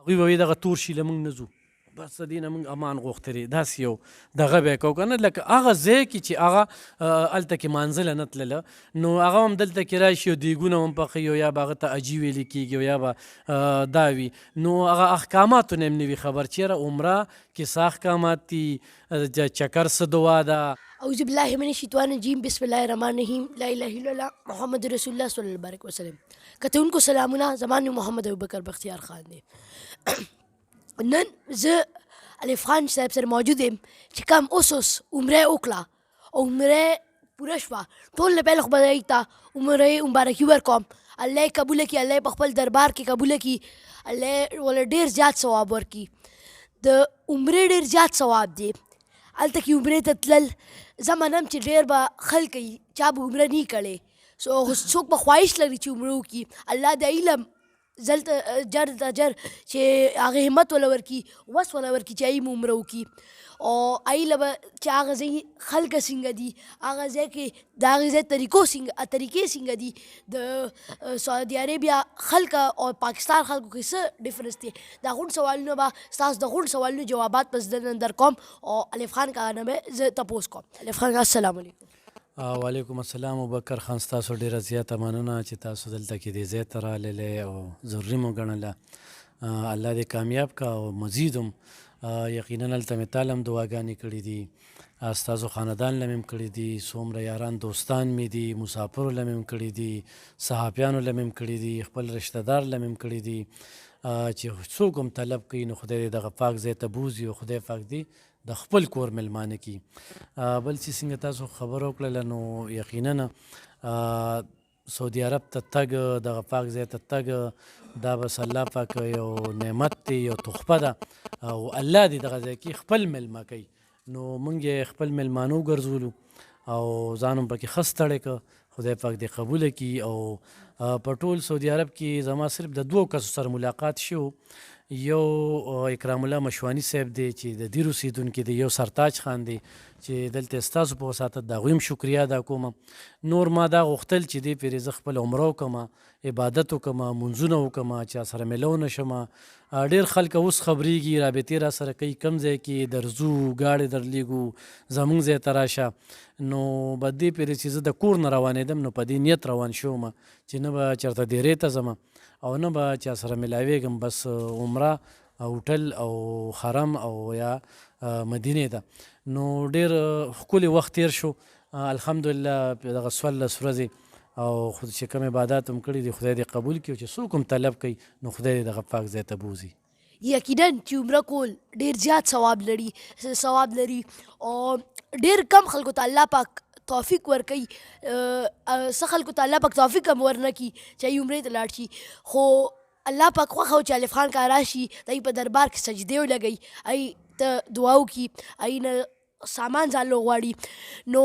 هغوی به وایي دغه تور شي له موږ نه ځو، بس د دې نه موږ امان غوښتلی، داسې یو دغه به یې کوو که نه، لکه هغه ځای کې چې هغه هلته کې مانځله نه تلله، نو هغه هم دلته کې راشي او دیګونه هم پخوي او یا به هغه ته اجي ویلې کېږي او یا به دا وي، نو هغه احکاماتو نه هم نه وي خبر چې یاره عمره کې څه احکامات دي، چکر څه دعا ده. اعوذ باللہ من الشیطان الرجیم بسم اللہ الرحمن الرحیم لا الہ الا اللہ محمد رسول اللہ صلی اللہ علیہ وسلم. کتونکو سلامونه، زما نوم محمد ابوبکر بختیار خان دی. نن زه الف خان صاحب سره موجود یم چې کوم اوس عمره وکړه او عمره پوره شوه، ټول نه پهله خدای ته عمره مبارکي ورکوم، الله یې قبوله کړي، الله یې په خپل دربار کې قبوله کړي، الله یې ورله ډېر زیات ثواب ورکړي. د عمرې ډېر زیات ثواب دی. هلته کې عمرې ته تلل زه منم چې ډېر به خلک وي چا به عمره نه کړې، څوک به خواهش لري چې عمره وکړي. الله د علم زلته جر ته جر چې هغه همت وله ورکړي، وس وله ورکړي چې هغوی م عمره وکړي، او هغوی له به چې هغه ځای خلکه څنګه دي، هغه ځای کې د هغې ځای طریقې څنګه دي، د سعودي عربیا خلکه او پاکستان خلکو کې څه ډفرنس دی، د هغوی سوالونه به ستاسو د هغوی سوالونو جوابات به زه نن در کوم او الف خان کاغه نه به زه تپوس کوم. الف خان السلام علیکم. وعلیکم السلام. ابوبکر خان ستاسو ډېره زیاته مننه چې تاسو دلته کې دې ځای ته راللی او ضروري مو ګڼله. الله دې کامیاب کا او مزید هم یقینا هلته مې تاله هم دعاګانې کړي دي، ستاسو خاندان له مې هم کړي دي، څومره یاران دوستان مې دي، مسافرو له مې هم کړي دي، صحافیانو له مې هم کړي دي، خپل رشته دار له مې هم کړي دي، چې څوک هم طلب کوي نو خدای دې دغه پاک ځای ته بوځي او خدای پاک دې د خپل کور ملمانه کی. بل چې څنګه تاسو خبره وکړله نو یقینا سعودي عرب ته تګ، دغه پاک ځای ته تګ، دا بس الله پاک یو نعمت دی، یو تحفه ده او الله دې دغه ځای کې خپل ملمه کوي، نو موږ یې خپل ملمانه وګرځولو او ځان هم پکې ښه ستړی که، خدای پاک دې قبوله کړي. او په ټول سعودي عرب کې زما صرف د دوو کسو سره ملاقات شو، یو اکرام الله مشواني صاحب دی چې د دیر اوسېدونکي دی، یو سرتاج خان دی چې دلته ستاسو په وساطت د هغوی هم شکریه ادا کوم. نور ما دا غوښتل چې دې پرې زه خپله عمره وکړم، عبادت وکړم، مونځونه وکړم، چا سره میلو نه شم. ډېر خلک اوس خبرېږي، رابطې را سره کوي، کم ځای کې درځو، ګاډې درلیږو، زموږ ځای ته راشه، نو به دې پرې چې زه د کور نه روانېدم نو په دې نیت روان شوم چې نه به چېرته دیرې ته ځم او نه به چا سره میلاویږم، بس عمره هوټل او حرم او یا مدینې ته. نو ډېر ښکلی وخت تیر شو الحمدلله، دغه 14 ورځې او خو چې کوم عبادات هم کړي دي خدای دې قبول کړي، چې څوک هم طلب کوي نو خدای دې دغه پاک ځای ته بوځي. یقینا چې عمره کول ډېر زیات ثواب لري او ډېر کم خلکو ته الله پاک توفیق ورکوي، څه خلکو ته الله پاک توفیق هم ورنه کړي چې هغوی عمرې ته لاړ شي، خو الله پاک خوښه و چې الف خان کاغه راشي، د هغوی په دربار کې سجدې ولګوي، هغوی ته دعا وکړي، هغوی نه سامان ځان له وغواړي. نو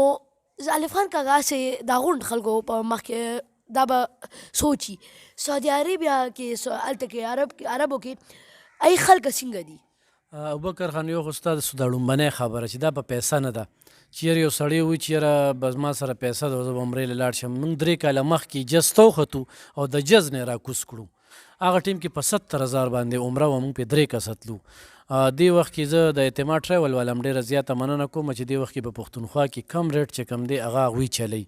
الف خان کاغه هسې د هغو خلکو په مخ کې دا به سوچي سعودي عربیا کې، هلته کې عربو کې هغوی خلک څنګه دي. ابوبکر خان یو خو ستا د لومبنۍ خبره چې دا په پیسه نه ده، چې یاره یو سړی وایي چې یاره بس ما سره پیسه ده زه به عمرې له لاړ شم. موږ 3 کاله مخکې جز ته وختو او د جز نه یې راکوز کړو، هغه ټیم کې په 70,000 باندې عمره وه، موږ پې 3 کسه تلو. دې وخت کې زه د اعتماد ټریول والا هم ډېره زیاته مننه کوم چې دې وخت کې په پښتونخوا کې کم ریټ چې کم دی هغه هغوی چلی،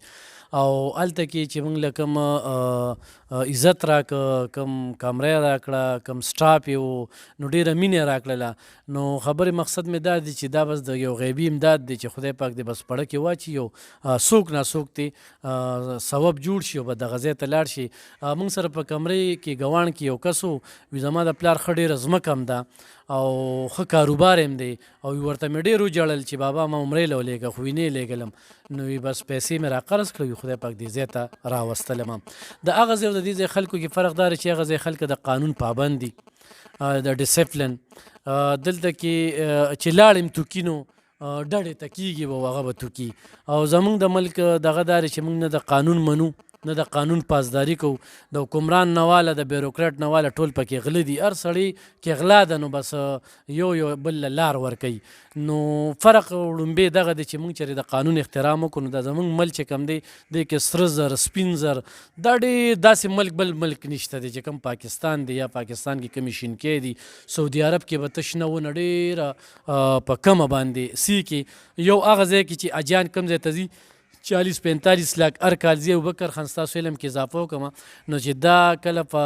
او هلته کې چې موږ له کوم عزت راکړه، کوم کمره راکړه، کوم سټاپ یې و، نو ډېره مینه یې راکړله. نو خبرې مقصد مې دا دی چې دا بس د یو غیبي امداد دی چې خدای پاک دې بس پړه کې واچي، یو څوک ناڅوک دې سبب جوړ شي او به دغه ځای ته لاړ شي. موږ سره په کمرې کې ګوان کې یو کس و، زما د پلار ښه ډېره ځمکه هم ده او ښه کاروبار هم دی، او ورته مې ډېر وجړل چې بابا ما عمرې له ولېږه، خو یې نه یې لېږلم، نو بس پیسې مې راقرض کړې، خدای پاک دې ځای ته راوستلم. د هغه ځای او د دې ځای خلکو کې فرق دا دی چې هغه ځای خلک د قانون پابند دي، د ډسپلن. دلته کې چې لاړم توکي نو ډډې ته کېږي به هغه به توکي، او زموږ د ملک دغه دا دی چې موږ نه د قانون منو نه د قانون پاسداري کوو. د حکمران نواله د بیروکراټ نواله ټول پکې غله دي. هر سړی کې غلا ده نو بس یو بل له لار ورکوي. نو فرق وړومبې دغه دی چې موږ چېرې د قانون احترام وکړو نو دا زموږ ملک چې کوم دی دې کې سره زر سپین زر دا ډېر داسې ملک بل ملک نشته دی چې کوم پاکستان دی یا پاکستان کې کمې شینکۍ دي. سعودي عرب کې به تش نه ونه ډېره په کمه باندې سی کې یو هغه ځای کې چې اجان کم ځای ته ځي 40-45 لاک هر کال ځي. ابوبکر خان ستاسو علم کې اضافه وکړم نو چې دا کله په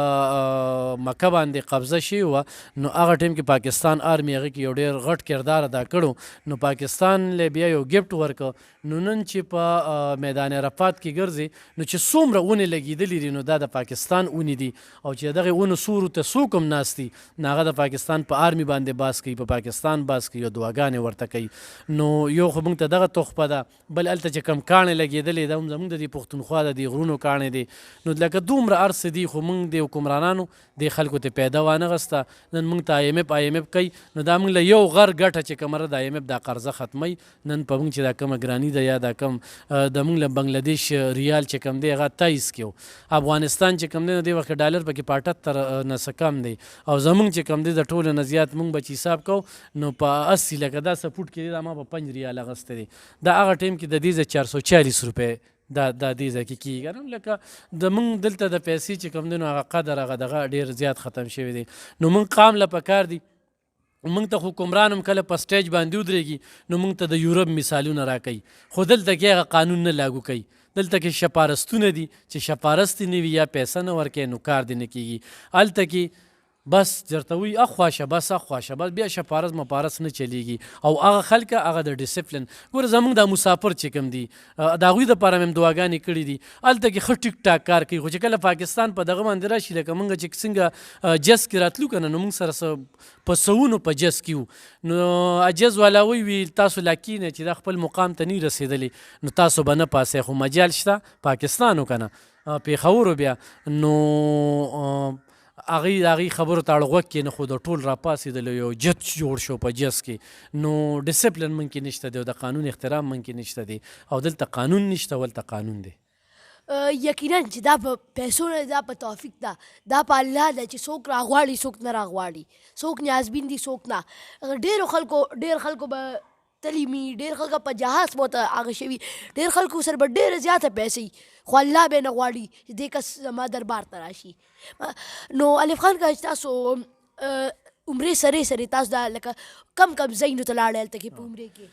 مکه باندې قبضه شوې وه نو هغه ټیم کې پاکستان آرمي هغې کې یو ډېر غټ کردار ادا کړو نو پاکستان له بیا یو ګفټ ورکړ. نو نن چې په میدان عرفات کې ګرځي نو چې څومره ونې لګېدلې دي نو دا د پاکستان ونې دي او چې دغې ونو سورو ته څوک هم ناست دي نو هغه د پاکستان په آرمي باندې باس کوي په پاکستان باس کوي او دعاګانې ورته کوي. نو یو خو موږ ته دغه تحفه ده بل هلته چې کم کاڼې لګېدلې دا هم زموږ د دې پښتونخوا د دې غرونو کاڼې دي. نو لکه دومره هر څه دي خو موږ د حکمرانانو دې خلکو ته پیدا وانغسته. نن موږ ته IMF کوي نو دا موږ له یو غر ګټه چې کومه ده د IMF دا قرضه ختموي. نن په موږ چې دا کومه ګراني ده یا دا کم د موږ له بنګلادیش ریال چې کوم دی هغه 23 کې و. افغانستان چې کوم دی نو دې وخت ډالر پکې په 78 نه څه کم دی او زموږ چې کوم دی د ټولو نه زیات موږ به چې حساب کوو نو په 80 لکه دا څه فوټ کې دی دا ما په 5 ریال اخیستی دی. دا هغه ټیم کې د دې ځای 440 روپۍ دا دې ځای کې کېږي نو لکه د موږ دلته د پیسې چې کوم دی نو هغه قدر هغه دغه ډېر زیات ختم شوی دی. نو موږ قام له پکار دی موږ ته حکمران هم کله په سټیج باندې ودرېږي نو موږ ته د یورپ مثالونه راکوي خو دلته کې هغه قانون نه لاګو کوي. دلته کې شپارستونه دي چې شپارست نه وي یا پیسه نه ورکوي نو کار دې نه کېږي. هلته کې بس درته وایي اخواشه بس اخواشه بس بیا شپارس مپارس نه چلیږي او هغه خلک هغه د ډسپلن ګوره زموږ دا مسافر چې کوم دي د هغوی دپاره مې دعاګانې کړي دي. هلته کې ښه ټیک ټاک کار کوي خو چې کله پاکستان په دغه باندې راشي لکه موږ چې څنګه جز کې راتلو که نه نو موږ سره په سوونو په جز کې وو نو عجز والا وی تاسو لا کینه چې دا خپل مقام ته نه رسېدلی نو تاسو به نه پاسئ خو مجال شته پاکستان و که نه پېښور بیا نو هغې خبرو ته اړ غوږ کښېنه خو د ټول راپاڅېدل یو جت جوړ شو په جز کې نو ډسپلن من کې نشته دی او د قانون احترام من کې نشته دی او دلته قانون نشته ولته قانون دی. یقینا چې دا په پیسو نه دا په توفیق ده دا په الله ده چې څوک راغواړي څوک نه راغواړي څوک نیازبین دي څوک نه. ډېر خلکو به تلیمي ډېر خلکو په جهاز موته هغه شوي ډېر خلکو سره به ډېره زیاته پیسې خو الله به نه غواړي چې دې کس زما دربار ته راشي. نو الف خان که تاسو عمرې سرې تاسو دا لکه کم ځایونو ته لاړئ هلته کې په عمرې کې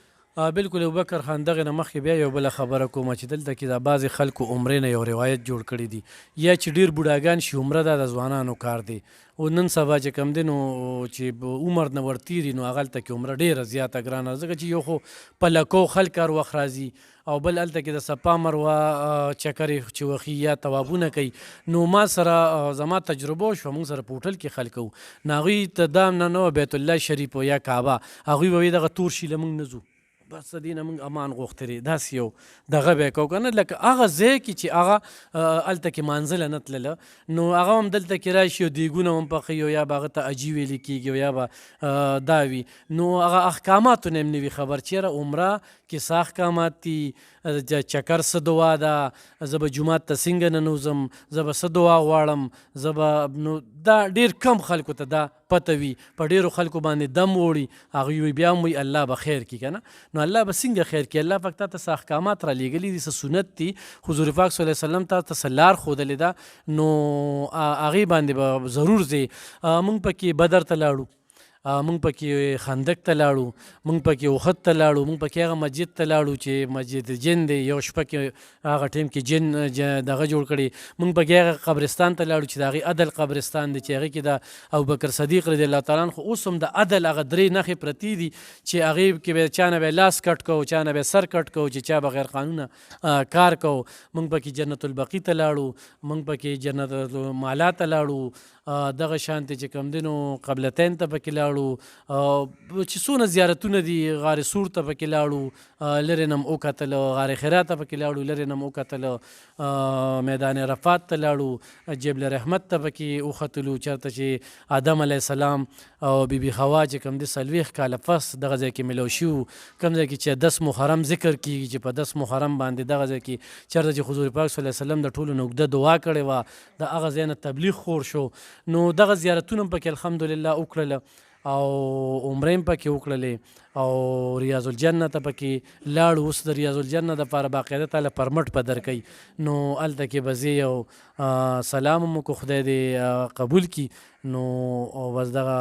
بالکل ابوبکر خان دغې نه مخکې بیا یو بله خبره کوم چې دلته کې دا بعضې خلکو عمرې نه یو روایت جوړ کړی دي یا چې ډېر بوډاګان شي عمره دا د ځوانانو کار دی او نن سبا چې کوم دی نو چې عمر نه ورتېري نو هغه هلته کې عمره ډېره زیاته ګرانه ځکه چې یو خو په لکو خلک هر وخت راځي او بل هلته کې د صفا مروه چکرې چې وخي یا توابونه کوي نو ما سره زما تجربه شوه موږ سره په هوټل کې خلک وو نو هغوی ته دا نه وه بیت الله شریف یا کعبه هغوی به وایي دغه تور شي له موږ نه ځو بس د دې نه موږ امان غوښتلی داسې یو دغه به یې کوو که نه لکه هغه ځای کې چې هغه هلته کې مانځله نه تلله نو هغه هم دلته کې راشي او دیګونه هم پخوي او یا به هغه ته اجي ویلې کېږي او یا به دا وي نو هغه احکاماتو نه هم نه وي خبر چېرې عمره کې څه احکامات دي چکر څه دعا ده زه به جومات ته څنګه ننوځم زه به څه دعا غواړم زه به نو دا ډېر کم خلکو ته دا پته وي په ډېرو خلکو باندې دم وړي هغوی وایي بیا هم وایي الله به خیر کړي که نه نو الله به څنګه خیر کړي الله پاک تا ته څه احکامات را لیږلي دي څه سنت دي حضور پاک صلی الله علیه وسلم تا ته څه لار ښودلې ده نو هغې باندې به ضرور ځې. موږ پکې بدر ته لاړو موږ پکې خندق ته لاړو موږ پکې احد ته لاړو موږ پکې هغه مسجد ته لاړو چې مسجد جن دی یو شپه کې هغه ټیم کې جن دغه جوړ کړي موږ پکې هغه قبرستان ته لاړو چې د هغې عدل قبرستان دی چې هغې کې د ابوبکر صدیق رضی الله تعالی عنه خو اوس هم د عدل هغه درې نښې پرتې دي چې هغې کې به چا نه به لاس کټ کوو چا نه به سر کټ کوو چې چا به غیر قانونه کار کوو. موږ پکې جنت البقیع ته لاړو موږ پکې جنت المعلا ته لاړو دغه شانتې چې کوم دی نو قبلتین ته پکې لاړو چې څونه زیارتونه دي غار سور ته پکې لاړو لرې نه م وکتل غار حرا ته پکې لاړو لرې نه م وکتل میدان عرفات ته لاړو جبل رحمت ته پکې وختلو چېرته چې آدم علیه السلام او بیبي حوا چې کوم دی 40 کاله پس دغه ځای کې ملو شو کوم ځای کې چې 10 محرم ذکر کیږي چې په 10 محرم باندې دغه ځای کې چېرته چې حضور پاک صلی الله علیه وسلم د ټولو نه اوږده دعا کړې وه د هغه ځای نه تبلیغ خور شو نو دغه زیارتونه هم پکې الحمدلله وکړله او عمرې هم پکې وکړلې او ریاض الجنه ته پکې لاړو اوس د ریاض الجنه دپاره باقاعده تعالی پرمټ په درکوي نو هلته کې به زه یو سلام هم وکړو خدای دې قبول کړي نو بس دغه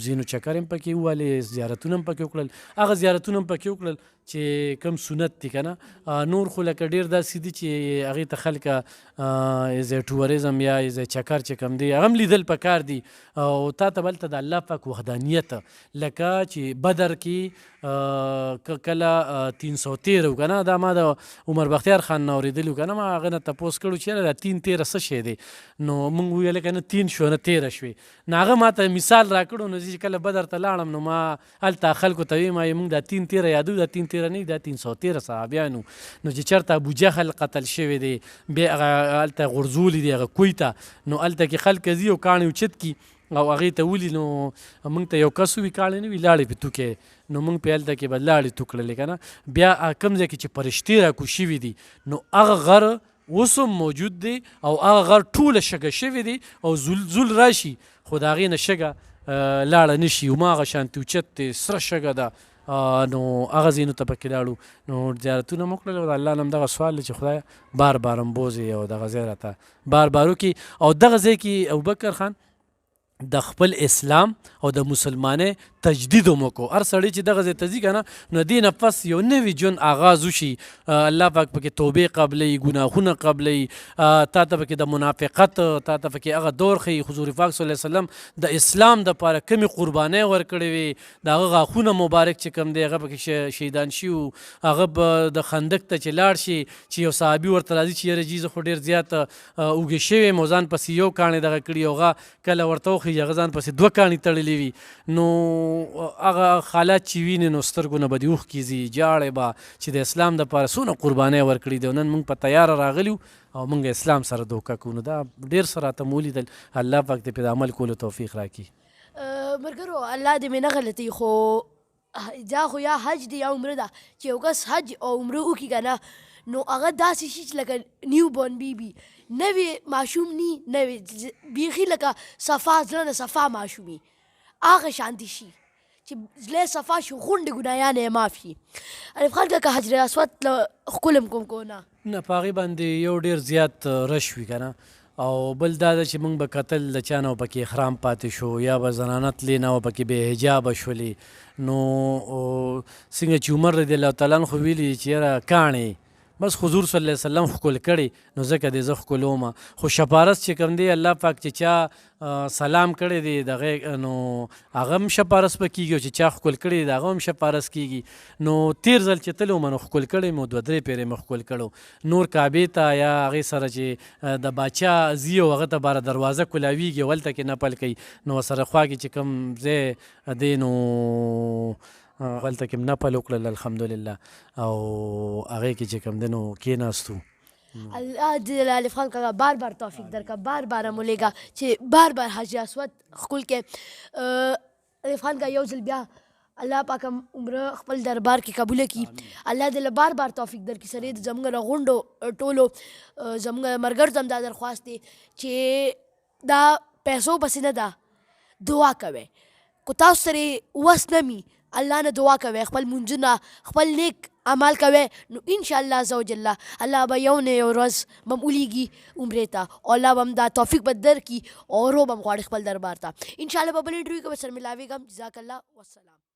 ځینو چکر هم پکې ووالې زیارتونه هم پکې وکړل هغه زیارتونه هم پکې وکړل چې کم سنت دي که نه نور خو لکه ډېر داسې دي چې هغې ته خلکه ایز ټوریزم یا ایز چکر چې کم دی هغه هم لیدل پکار دي او تا ته به هلته د الله پاک وحدانیت لکه چې بدر کې کله 313 و که نه دا ما د عمر بختیار خان نه اورېدلي و که نه ما هغه نه تپوس کړو چې یاره دا 313 څه شی دی نو موږ وویل که نه 3 شو نه 13 شوې نو هغه ما ته مثال راکړو نو زه چې کله بدر ته لاړم نو ما هلته خلکو ته ویم موږ دا 313 یادو دا 313 نه دا 313 صحابیانو نو چې چېرته ابوجهل قتل شوی دی بیا هغه هلته غورځولي دي هغه کوی ته نو هلته کې خلک ځي او کاڼې اوچت کي او هغې ته ولي نو موږ ته یو کس وي کاڼې نه وي لاړې پې توکې نو موږ پې هلته کې به لاړې تو کړلې که نه بیا کوم ځای کې چې فرشتې راکوز شوي دي نو هغه غر اوس هم موجود دی او هغه غر ټوله شګه شوي دي او زول راشي خو د هغې نه شګه لاړه نه شي هماغه شانتې اوچت دی سره شګه ده نو هغه ځایونو ته پکې لاړو نو زیارتونه مو کړل او د الله نه هم دغه سوال دی چې خدای بار بار هم بوځي او دغه ځای راته بار بار وکړي او دغه ځای کې ابوبکر خان د خپل اسلام او د مسلمانۍ تجدید هم وکړو هر سړی چې دغه ځای ته ځي که نه نو دې نه پس یو نوي ژوند آغاز وشي الله پاک پکې توبې قبلوي ګناهونه قبلوي تا ته پکې د منافقت تا ته پکې هغه دور ښیي حضور پاک صلی الله علیه وسلم د اسلام دپاره کمې قربانۍ ورکړې وې د هغه غاښونه مبارک چې کوم دی هغه پکې شهیدان شي هغه به د خندق ته چې لاړ شي چې یو صحابي ورته راځي چې یاره جي زه خو ډېر زیات اوږې شوی یم او ځان پسې یو کاڼې دغه کړي هغه کله ورته وښیي هغه ځان پسې 2 کاڼې تړلې وي نو هغه حالات چې وینې نو سترګو نه به دې اوښکې ځي جاړې به چې د اسلام دپاره څونه قربانۍ ورکړي دي او نن موږ په تیاره راغلي او موږ اسلام سره دوکه کوو نو دا ډېر څه راته مو ولیدل الله پاک دې پرې د عمل کولو توفیق راکړي ملګرو الله دې مې نه غلطوي خو دا خو یا حج دی یا عمره ده چې یو کس حج او عمره وکړي که نه نو هغه داسې شي چې لکه نیو بورن بیبي نوې ماشوم نی نوې بیخي لکه صفا زړه نه صفا ماشومي هغه شانتي شي چې زړه صفا شي غونډې ګناهیان یې معاف شي الف خان کاکا حجر اسود ښکل هم کوم کو نه په هغې باندې یو ډېر زیات رش وي که نه او بل دا ده چې موږ به کتل د چا نه پکې احرام پاتې شو یا به زنانه تلې نه پکې بې حجابه شولې نو څنګه چې عمر رضی الله تعالی عنه خو ویلي چې یاره کاڼې بس حضور صلی الله علیه وسلم ښکل کړي نو ځکه دې زه ښکلومه خو شپارس چې کوم دی الله پاک چې چا سلام کړی دی دغه نو هغه هم شپارس به کېږي او چې چا ښکل کړی دی د هغه هم شپارس کېږي نو تیر ځل چې تلو مه نو ښکل کړی مو 2-3 پیرې مې ښکل کړو نور کعبې ته یا هغې سره چې د باچا ځي او هغه ته باره دروازه کلاویږي او هلته کې نپل کوي نو ورسره خوا کې چې کوم ځای دی نو هلته کې نپل وکړل الحمدلله او هغې کې چې کوم دی نو کېناستو الله دې الف خان کاکا بار بار توفیق درکړه بار بار مو لېږه چې بار بار حج اسود ښکل کې الف خان کاکا یو ځل بیا الله پاک عمره خپل دربار کې قبوله کړي الله دې له بار بار توفیق درکړي سره د زموږ له غونډو ټولو زموږ ملګرو ته هم دا درخواست دی چې دا پیسو پسې نه ده دعا کوئ کو تاسو سره وس نه وي الله نه دعا کوئ خپل مونځونه خپل نیک عمل کوئ نو انشاءالله عز وجل الله به یو نه یو ورځ به م ولیږي عمرې ته او الله به م دا توفیق به درکړي او رو به م غواړي خپل دربار ته انشاءالله به بل انټرویو کې به سره ملاویږم جزاک الله والسلام